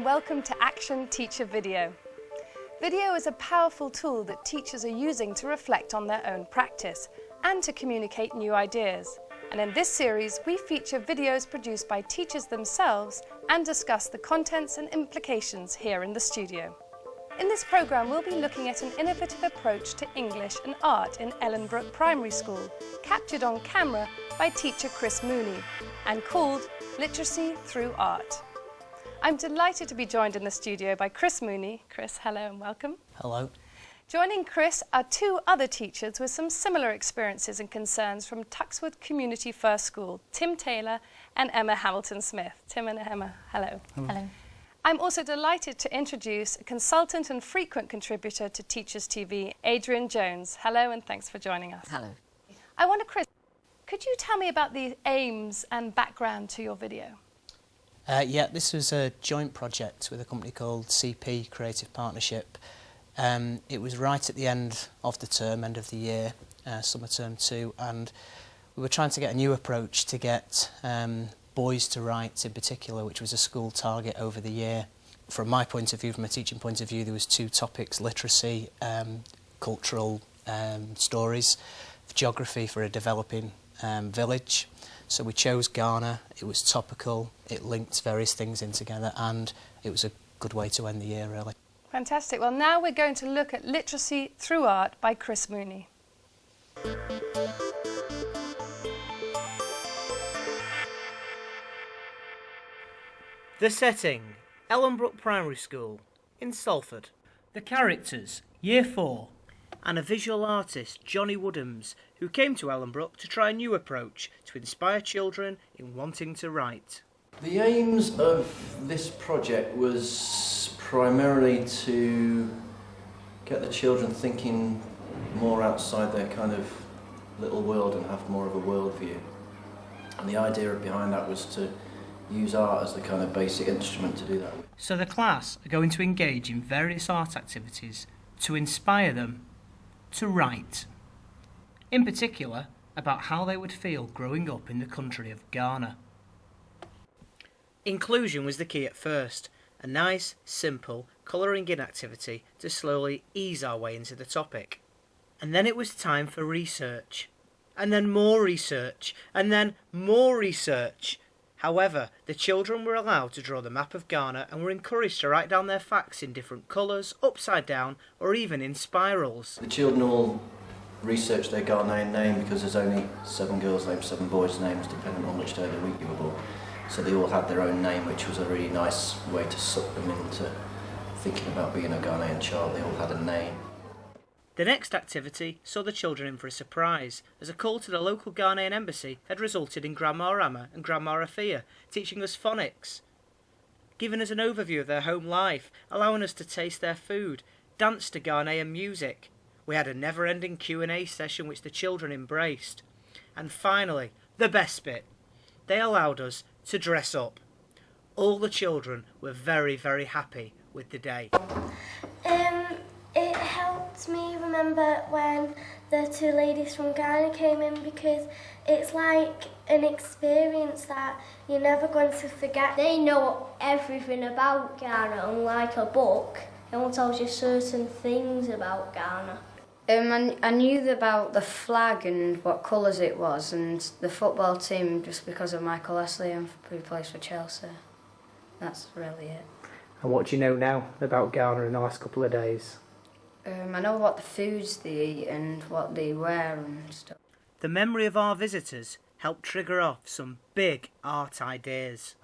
and welcome to Action Teacher Video. Video is a powerful tool that teachers are using to reflect on their own practice and to communicate new ideas. And in this series, we feature videos produced by teachers themselves and discuss the contents and implications here in the studio. In this programme, we'll be looking at an innovative approach to English and art in Ellenbrook Primary School, captured on camera by teacher Chris Mooney, and called Literacy Through Art. I'm delighted to be joined in the studio by Chris Mooney. Chris, hello and welcome. Hello. Joining Chris are two other teachers with some similar experiences and concerns from Tuxwood Community First School, Tim Taylor and Emma Hamilton-Smith. Tim and Emma, hello. Hello. I'm also delighted to introduce a consultant and frequent contributor to Teachers TV, Adrian Jones. Hello and thanks for joining us. Hello. I wonder, Chris, could you tell me about the aims and background to your video? This was a joint project with a company called CP Creative Partnership. It was right at the end of the term, end of the year, summer term 2, and we were trying to get a new approach to get boys to write in particular, which was a school target over the year. From my point of view, from a teaching point of view, there was two topics: literacy, cultural stories, geography for a developing village. So we chose Ghana. It was topical, it linked various things in together, and it was a good way to end the year, really. Fantastic. Well, now we're going to look at Literacy Through Art by Chris Mooney. The setting, Ellenbrook Primary School in Salford. The characters, Year 4. And a visual artist, Johnny Woodhams, who came to Ellenbrook to try a new approach to inspire children in wanting to write. The aims of this project was primarily to get the children thinking more outside their kind of little world and have more of a world view. And the idea behind that was to use art as the kind of basic instrument to do that with. So the class are going to engage in various art activities to inspire them to write. In particular, about how they would feel growing up in the country of Ghana. Inclusion was the key at first, a nice, simple, colouring in activity to slowly ease our way into the topic. And then it was time for research, and then more research, and then more research. However, the children were allowed to draw the map of Ghana and were encouraged to write down their facts in different colours, upside down, or even in spirals. The children all researched their Ghanaian name because there's only 7 girls' names, 7 boys' names, depending on which day of the week you were born. So they all had their own name, which was a really nice way to suck them into thinking about being a Ghanaian child. They all had a name. The next activity saw the children in for a surprise, as a call to the local Ghanaian embassy had resulted in Grandma Amma and Grandma Afia teaching us phonics, giving us an overview of their home life, allowing us to taste their food, dance to Ghanaian music. We had a never-ending Q&A session which the children embraced. And finally, the best bit, they allowed us to dress up. All the children were very, very happy with the day. It helped me remember when the 2 ladies from Ghana came in, because it's like an experience that you're never going to forget. They know everything about Ghana, unlike a book. It only tells you certain things about Ghana. I knew about the flag and what colours it was, and the football team just because of Michael Leslie, who plays for Chelsea. That's really it. And what do you know now about Ghana in the last couple of days? I know what the foods they eat and what they wear and stuff. The memory of our visitors helped trigger off some big art ideas.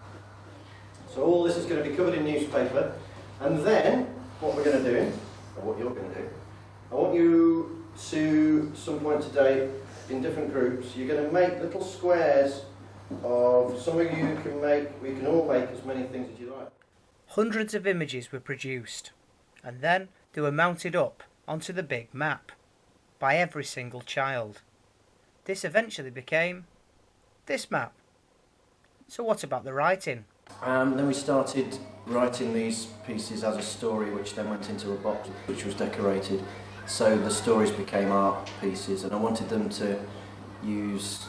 So all this is going to be covered in newspaper, and then what we're going to do, or what you're going to do, I want you to, some point today, in different groups, you're going to make little squares of, some of you can make, we can all make as many things as you like. Hundreds of images were produced, and then they were mounted up onto the big map by every single child. This eventually became this map. So what about the writing? Then we started writing these pieces as a story, which then went into a box which was decorated. So the stories became art pieces, and I wanted them to use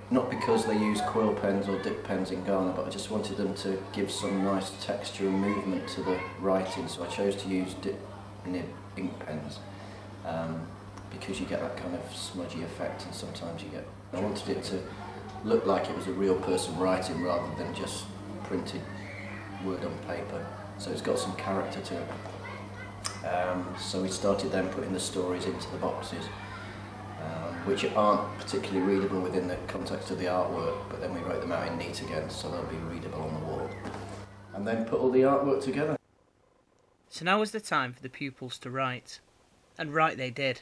not because they use quill pens or dip pens in Ghana, but I just wanted them to give some nice texture and movement to the writing, so I chose to use dip nib ink pens because you get that kind of smudgy effect, and sometimes you get... I wanted it to look like it was a real person writing rather than just printed word on paper, so it's got some character to it. So we started then putting the stories into the boxes, which aren't particularly readable within the context of the artwork, but then we wrote them out in neat again, so they'll be readable on the wall. And then put all the artwork together. So now was the time for the pupils to write. And write they did.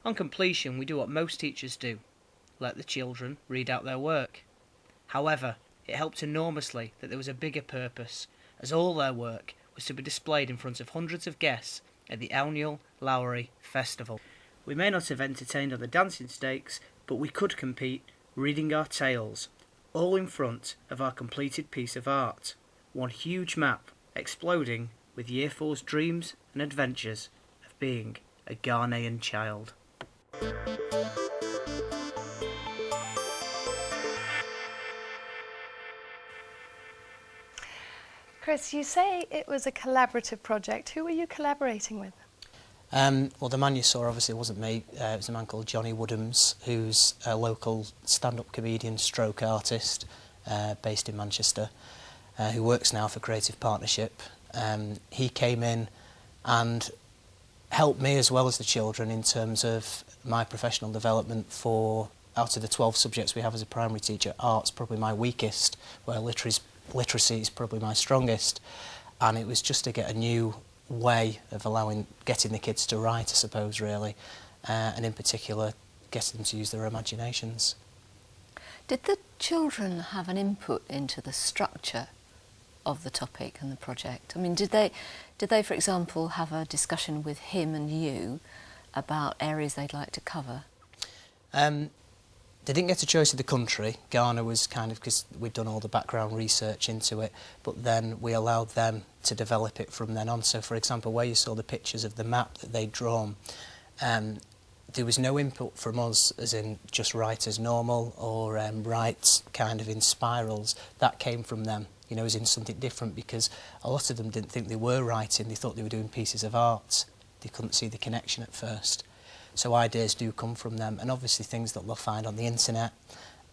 On completion, we do what most teachers do. Let the children read out their work. However, it helped enormously that there was a bigger purpose, as all their work was to be displayed in front of hundreds of guests at the annual Lowry Festival. We may not have entertained on the dancing stakes, but we could compete reading our tales, all in front of our completed piece of art. One huge map exploding with Year 4's dreams and adventures of being a Ghanaian child. Chris, you say it was a collaborative project. Who were you collaborating with? Well, the man you saw obviously wasn't me. It was a man called Johnny Woodhams, who's a local stand-up comedian stroke artist based in Manchester, who works now for Creative Partnership. He came in and helped me as well as the children in terms of my professional development. For out of the 12 subjects we have as a primary teacher, art's probably my weakest, where literacy is probably my strongest, and it was just to get a new way of getting the kids to write, I suppose, really, and in particular getting them to use their imaginations. Did the children have an input into the structure of the topic and the project? I mean, did they, for example, have a discussion with him and you about areas they'd like to cover? They didn't get a choice of the country. Ghana was kind of, because we'd done all the background research into it, but then we allowed them to develop it from then on. So, for example, where you saw the pictures of the map that they'd drawn, there was no input from us, as in just write as normal or write kind of in spirals. That came from them, you know, as in something different, because a lot of them didn't think they were writing. They thought they were doing pieces of art. They couldn't see the connection at first. So ideas do come from them, and obviously things that they'll find on the internet.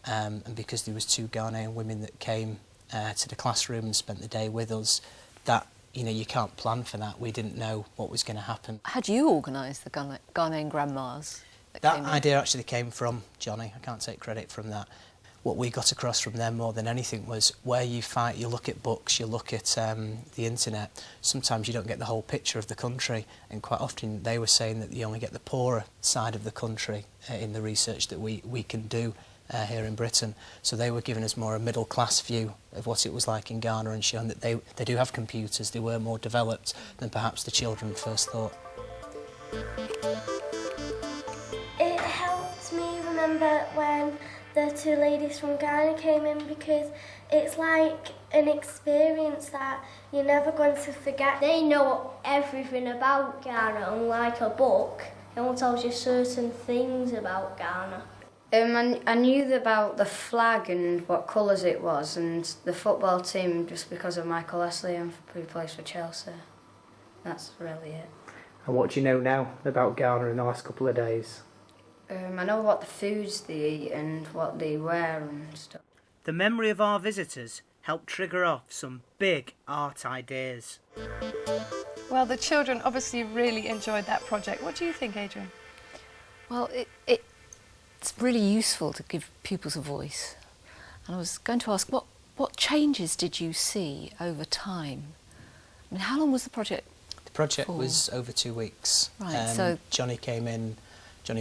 And because there was 2 Ghanaian women that came to the classroom and spent the day with us, that, you know, you can't plan for that. We didn't know what was going to happen. Had you organised the Ghanaian grandmas? That idea actually came from Johnny. I can't take credit from that. What we got across from them more than anything was where you look at books, you look at the internet, sometimes you don't get the whole picture of the country, and quite often they were saying that you only get the poorer side of the country in the research that we can do here in Britain. So they were giving us more a middle class view of what it was like in Ghana, and showing that they do have computers, they were more developed than perhaps the children first thought. It helped me remember when the 2 ladies from Ghana came in, because it's like an experience that you're never going to forget. They know everything about Ghana, unlike a book. It only tells you certain things about Ghana. I knew about the flag and what colours it was, and the football team just because of Michael Leslie, who plays for Chelsea. That's really it. And what do you know now about Ghana in the last couple of days? I know what the foods they eat and what they wear and stuff. The memory of our visitors helped trigger off some big art ideas. Well, the children obviously really enjoyed that project. What do you think, Adrian? Well, it's really useful to give pupils a voice. And I was going to ask, what changes did you see over time? I mean, how long was the project? The project was over 2 weeks. Right, so Johnny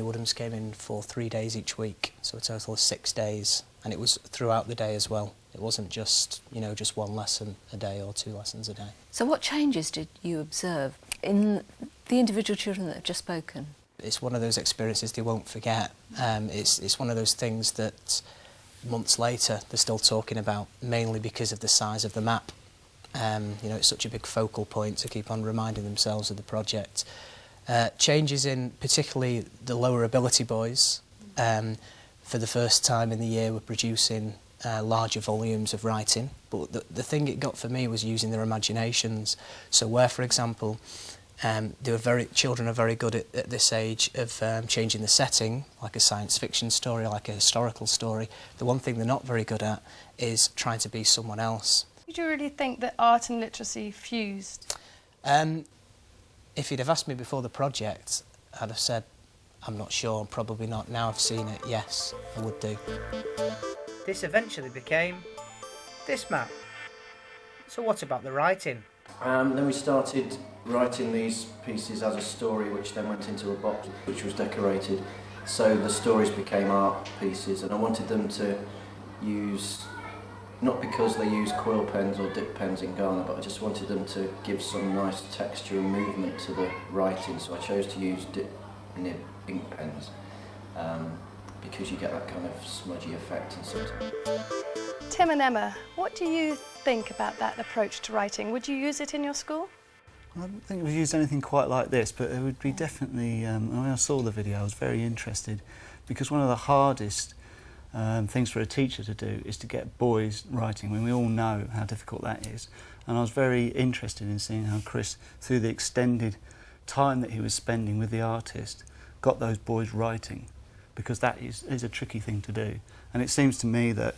Woodhams came in for 3 days each week, so a total of 6 days, and it was throughout the day as well. It wasn't just, you know, just 1 lesson a day or 2 lessons a day. So what changes did you observe in the individual children that have just spoken? It's one of those experiences they won't forget. It's one of those things that months later they're still talking about, mainly because of the size of the map. You know, it's such a big focal point to keep on reminding themselves of the project. Changes in particularly the lower ability boys. for the first time in the year we're producing larger volumes of writing, but the thing it got for me was using their imaginations. So where, for example, children are very good at this age of changing the setting, like a science fiction story, like a historical story. The one thing they're not very good at is trying to be someone else. Did you really think that art and literacy fused? If you'd have asked me before the project, I'd have said, I'm not sure, probably not. Now I've seen it, yes, I would do. This eventually became this map. So what about the writing? Then we started writing these pieces as a story, which then went into a box which was decorated. So the stories became art pieces, and I wanted them to use, not because they use quill pens or dip pens in Ghana, but I just wanted them to give some nice texture and movement to the writing. So I chose to use dip nib ink pens because you get that kind of smudgy effect and sometimes. Tim and Emma, what do you think about that approach to writing? Would you use it in your school? I don't think we've used anything quite like this, but it would be definitely, when I saw the video I was very interested, because one of the hardest things for a teacher to do is to get boys writing, when we all know how difficult that is. And I was very interested in seeing how Chris, through the extended time that he was spending with the artist, got those boys writing, because that is a tricky thing to do. And it seems to me that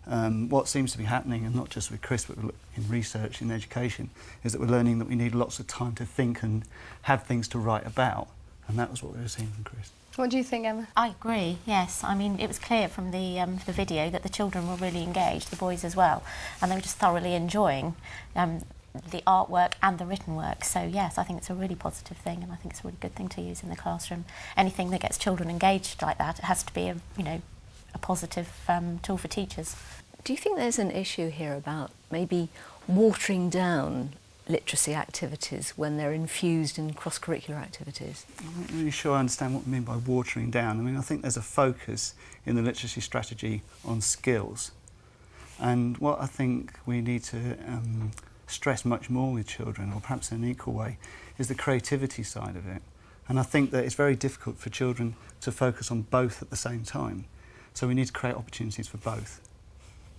what seems to be happening, and not just with Chris but in research, in education, is that we're learning that we need lots of time to think and have things to write about, and that was what we were seeing from Chris. What do you think, Emma? I agree, yes. I mean, it was clear from the video that the children were really engaged, the boys as well, and they were just thoroughly enjoying the artwork and the written work. So yes, I think it's a really positive thing, and I think it's a really good thing to use in the classroom. Anything that gets children engaged like that, it has to be a positive tool for teachers. Do you think there's an issue here about maybe watering down literacy activities when they're infused in cross-curricular activities? I'm not really sure I understand what we mean by watering down. I mean, I think there's a focus in the literacy strategy on skills. And what I think we need to stress much more with children, or perhaps in an equal way, is the creativity side of it. And I think that it's very difficult for children to focus on both at the same time. So we need to create opportunities for both.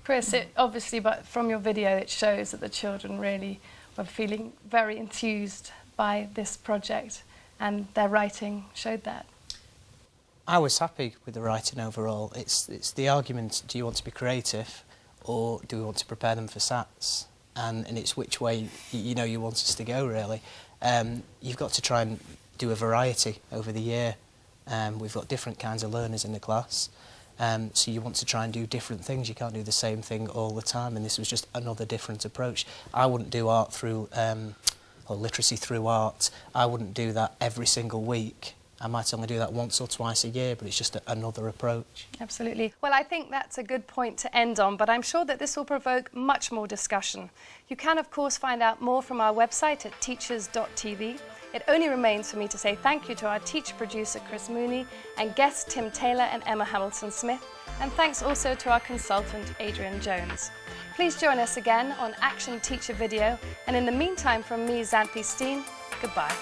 Chris, obviously, but from your video, it shows that the children really were feeling very enthused by this project, and their writing showed that. I was happy with the writing overall. It's the argument, do you want to be creative or do we want to prepare them for SATs? And it's which way you want us to go, really. You've got to try and do a variety over the year. We've got different kinds of learners in the class. So you want to try and do different things. You can't do the same thing all the time, and this was just another different approach. I wouldn't do art through, or literacy through art. I wouldn't do that every single week. I might only do that once or twice a year, but it's just another approach. Absolutely. Well, I think that's a good point to end on, but I'm sure that this will provoke much more discussion. You can, of course, find out more from our website at teachers.tv. It only remains for me to say thank you to our teacher producer Chris Mooney and guests Tim Taylor and Emma Hamilton-Smith, and thanks also to our consultant Adrian Jones. Please join us again on Action Teacher Video, and in the meantime from me, Xanthi Steen, goodbye.